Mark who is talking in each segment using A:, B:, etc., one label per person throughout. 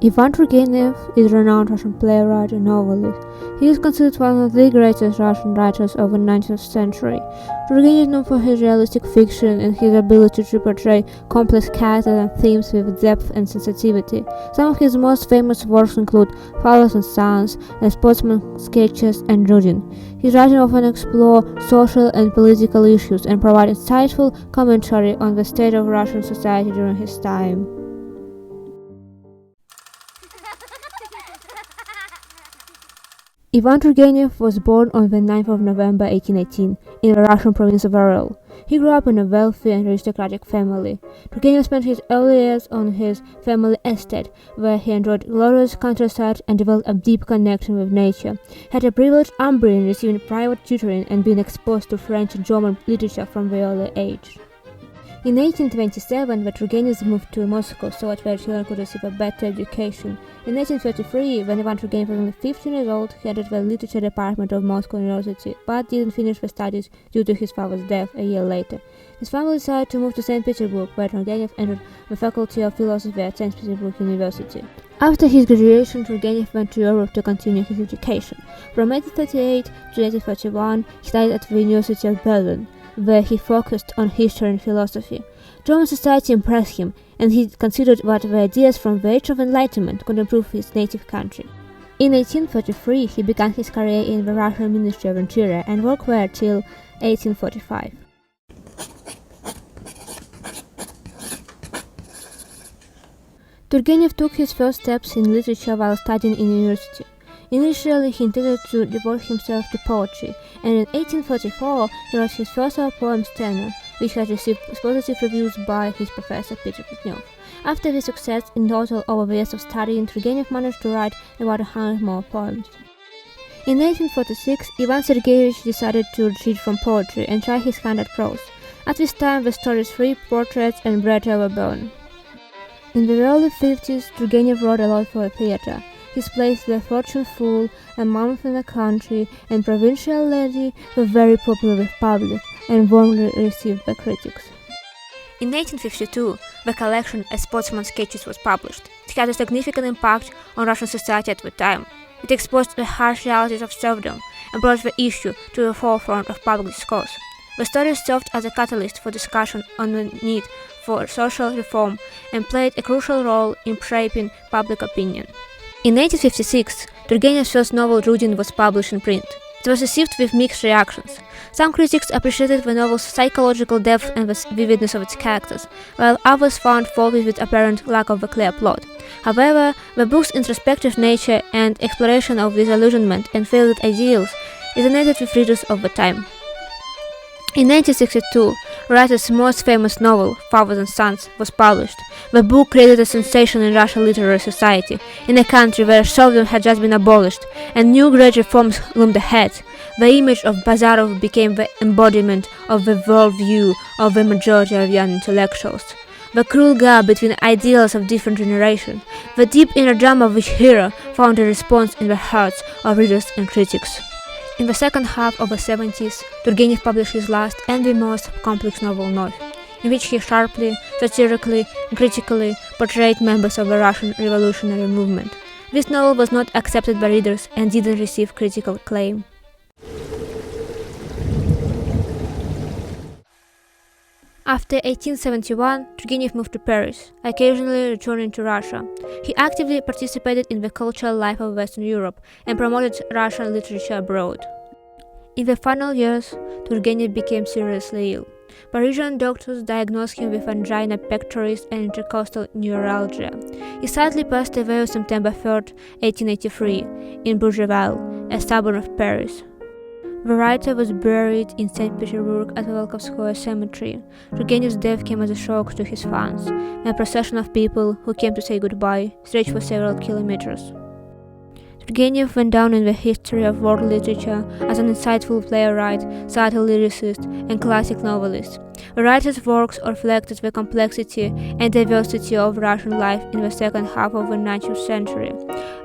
A: Ivan Turgenev is a renowned Russian playwright and novelist. He is considered one of the greatest Russian writers of the 19th century. Turgenev is known for his realistic fiction and his ability to portray complex characters and themes with depth and sensitivity. Some of his most famous works include Fathers and Sons, and Sportsman Sketches, and Rudin. His writing often explores social and political issues and provides insightful commentary on the state of Russian society during his time. Ivan Turgenev was born on the 9th of November 1818 in the Russian province of Ural. He grew up in a wealthy and aristocratic family. Turgenev spent his early years on his family estate, where he enjoyed glorious countryside and developed a deep connection with nature. He had a privileged upbringing, receiving private tutoring and being exposed to French and German literature from the early age. In 1827, the Turgenevs moved to Moscow so that their children could receive a better education. In 1833, when Ivan Turgenev was only 15 years old, he entered the literature department of Moscow University, but didn't finish the studies due to his father's death a year later. His family decided to move to St. Petersburg, where Turgenev entered the faculty of philosophy at St. Petersburg University. After his graduation, Turgenev went to Europe to continue his education. From 1838 to 1841, he studied at the University of Berlin, where he focused on history and philosophy. German society impressed him, and he considered that the ideas from the Age of Enlightenment could improve his native country. In 1833, he began his career in the Russian Ministry of Interior and worked there till 1845. Turgenev took his first steps in literature while studying in university. Initially, he intended to devote himself to poetry, and in 1844 he wrote his first poem Stena, which has received positive reviews by his professor Peter Turgenev. After this success, in total over the years of studying, Turgenev managed to write about 100 more poems. In 1846, Ivan Sergeyevich decided to retreat from poetry and try his hand at prose. At this time, the stories Three Portraits and Bretta were born. In the early 50s, Turgenev wrote a lot for the theater. His plays The Fortune Fool, A Month in the Country, and Provincial Lady were very popular with public and warmly received by critics. In 1852, the collection A Sportsman Sketches was published. It had a significant impact on Russian society at the time. It exposed the harsh realities of serfdom and brought the issue to the forefront of public discourse. The stories served as a catalyst for discussion on the need for social reform and played a crucial role in shaping public opinion. In 1856, Turgenev's first novel Rudin was published in print. It was received with mixed reactions. Some critics appreciated the novel's psychological depth and the vividness of its characters, while others found fault with its apparent lack of a clear plot. However, the book's introspective nature and exploration of disillusionment and failed ideals resonated with readers of the time. In 1962, writer's most famous novel, Fathers and Sons, was published. The book created a sensation in Russian literary society, in a country where serfdom had just been abolished and new great reforms loomed ahead. The image of Bazarov became the embodiment of the worldview of the majority of young intellectuals. The cruel gap between ideals of different generations, the deep inner drama of each hero found a response in the hearts of readers and critics. In the second half of the 70s, Turgenev published his last and the most complex novel, North, in which he sharply, satirically, and critically portrayed members of the Russian revolutionary movement. This novel was not accepted by readers and didn't receive critical acclaim. After 1871, Turgenev moved to Paris, occasionally returning to Russia. He actively participated in the cultural life of Western Europe and promoted Russian literature abroad. In the final years, Turgenev became seriously ill. Parisian doctors diagnosed him with angina pectoris and intercostal neuralgia. He sadly passed away on September 3, 1883, in Bourgeval, a suburb of Paris. The writer was buried in St. Petersburg at the Volkovskoye Cemetery. Turgenev's death came as a shock to his fans, and a procession of people who came to say goodbye stretched for several kilometers. Turgenev went down in the history of world literature as an insightful playwright, subtle lyricist, and classic novelist. The writer's works reflected the complexity and diversity of Russian life in the second half of the 19th century,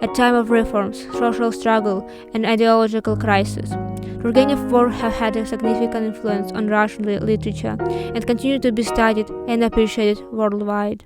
A: a time of reforms, social struggle, and ideological crisis. Turgenev's work have had a significant influence on Russian literature and continue to be studied and appreciated worldwide.